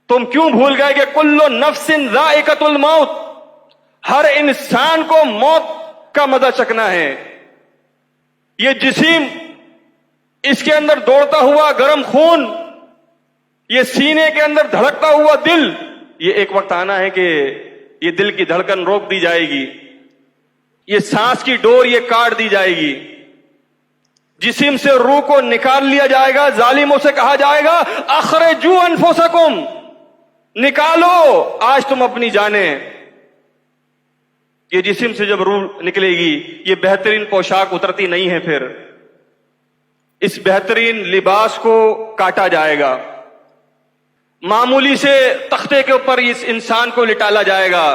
तुम क्यों भूल गए कि कुल्लु नफ्सिन ज़ाइक़तुल मौत, हर इंसान को मौत का मजा चखना है। ये जिस्म, इसके अंदर दौड़ता हुआ गर्म खून, ये सीने के अंदर धड़कता हुआ दिल, ये एक वक्त आना है कि ये दिल की धड़कन रोक दी जाएगी, ये सांस की डोर ये काट दी जाएगी, जिस्म से रूह को निकाल लिया जाएगा। जालिमों से कहा जाएगा अखरिजू अनफुसकुम, निकालो आज तुम अपनी जाने। ये जिस्म से जब रूह निकलेगी, ये बेहतरीन पोशाक उतरती नहीं है, फिर इस बेहतरीन लिबास को काटा जाएगा। मामूली से तख्ते के ऊपर इस इंसान को लिटाला जाएगा।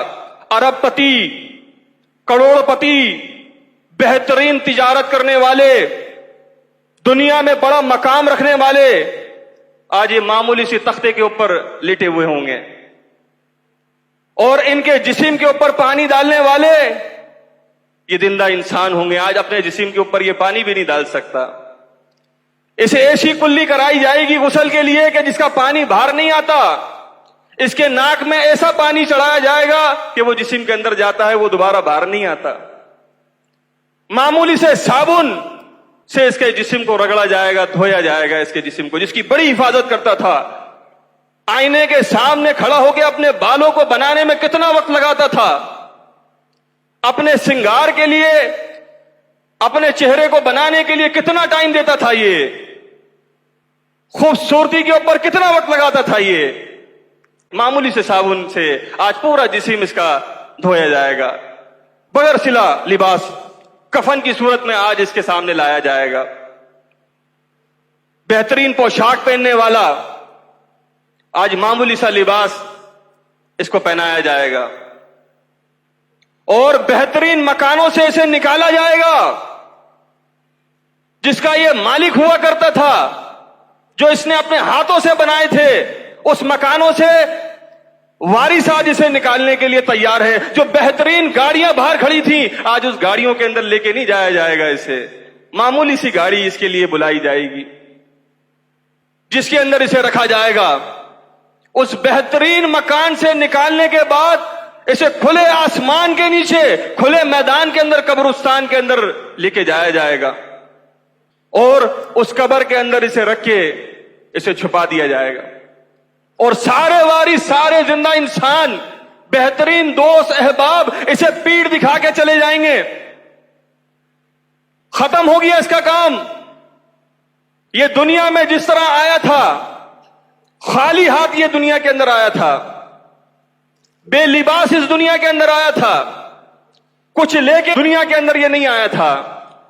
अरबपति, करोड़पति, बेहतरीन तिजारत करने वाले, दुनिया में बड़ा मकाम रखने वाले, आज ये मामूली सी तख्ते के ऊपर लेटे हुए होंगे। और इनके जिस्म के ऊपर पानी डालने वाले ये जिंदा इंसान होंगे। आज अपने जिस्म के ऊपर ये पानी भी नहीं डाल सकता। इसे ऐसी कुल्ली कराई जाएगी गुस्ल के लिए कि जिसका पानी बाहर नहीं आता। इसके नाक में ऐसा पानी चढ़ाया जाएगा कि वो जिस्म के अंदर जाता है, वो दोबारा बाहर नहीं आता। मामूली से साबुन से इसके जिस्म को रगड़ा जाएगा, धोया जाएगा इसके जिस्म को, जिसकी बड़ी हिफाजत करता था। आईने के सामने खड़ा होकर अपने बालों को बनाने में कितना वक्त लगाता था, अपने श्रृंगार के लिए, अपने चेहरे को बनाने के लिए कितना टाइम देता था, ये खूबसूरती के ऊपर कितना वक्त लगाता था। ये मामूली से साबुन से आज पूरा जिस्म इसका धोया जाएगा। बगैर सिला लिबास कफन की सूरत में आज इसके सामने लाया जाएगा। बेहतरीन पोशाक पहनने वाला आज मामूली सा लिबास इसको पहनाया जाएगा। और बेहतरीन मकानों से इसे निकाला जाएगा, जिसका ये मालिक हुआ करता था, जो इसने अपने हाथों से बनाए थे। उस मकानों से वारिस आज इसे निकालने के लिए तैयार है। जो बेहतरीन गाड़ियां बाहर खड़ी थी, आज उस गाड़ियों के अंदर लेके नहीं जाया जाएगा इसे। मामूली सी गाड़ी इसके लिए बुलाई जाएगी, जिसके अंदर इसे रखा जाएगा। उस बेहतरीन मकान से निकालने के बाद इसे खुले आसमान के नीचे, खुले मैदान के अंदर, कब्रिस्तान के अंदर लेके जाया जाएगा। और उस कब्र के अंदर इसे रख के इसे छुपा दिया जाएगा। और सारे वारिस, सारे जिंदा इंसान, बेहतरीन दोस्त, अहबाब इसे पीठ दिखा के चले जाएंगे। खत्म हो गया इसका काम। ये दुनिया में जिस तरह आया था, खाली हाथ ये दुनिया के अंदर आया था, बेलिबास इस दुनिया के अंदर आया था, कुछ लेके दुनिया के अंदर ये नहीं आया था।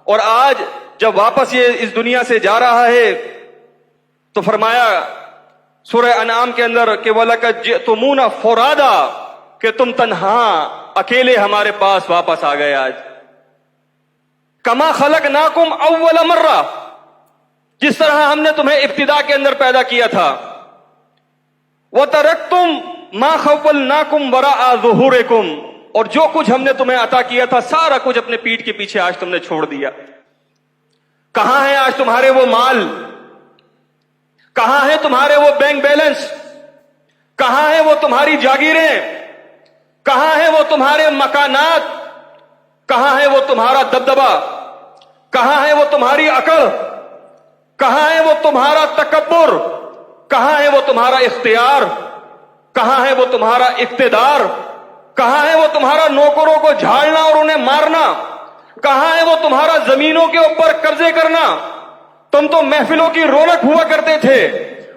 और आज जब वापस ये इस दुनिया से जा रहा है, तो फरमाया सूरह अनाम के अंदर कि वलकद जिअतुमूना फुरादा, कि तुम तन्हा अकेले हमारे पास वापस आ गए आज। कमा खलकनाकुम अव्वल मर्रा, जिस तरह हमने तुम्हें इब्तिदा के अंदर पैदा किया था। व तरक्तुम मा खव्वलनाकुम वराअ ज़ुहूरिकुम, और जो कुछ हमने तुम्हें अता किया था, सारा कुछ अपने पीठ के पीछे आज तुमने छोड़ दिया। कहां है आज तुम्हारे वो माल, कहां है तुम्हारे वो बैंक बैलेंस, कहां है वो तुम्हारी जागीरें, कहां है वो तुम्हारे मकानात, कहां है वो तुम्हारा दबदबा, कहां है वो तुम्हारी अकल, कहां है वो तुम्हारा तकब्बुर, कहां है वो तुम्हारा इख्तियार, कहां है वो तुम्हारा इक्तिदार, कहां है वो तुम्हारा नौकरों को झाड़ना और उन्हें मारना, कहां है वो तुम्हारा जमीनों के ऊपर कर्जे करना। तुम तो महफिलों की रौनक हुआ करते थे,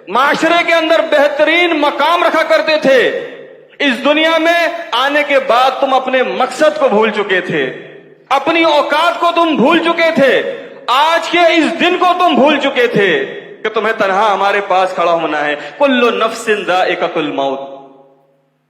माशरे के अंदर बेहतरीन मकाम रखा करते थे। इस दुनिया में आने के बाद तुम अपने मकसद को भूल चुके थे, अपनी औकात को तुम भूल चुके थे, आज के इस दिन को तुम भूल चुके थे कि तुम्हें तन्हा हमारे पास खड़ा होना है। कुल्लु नफ्सिन ज़ाइक़तुल मौत।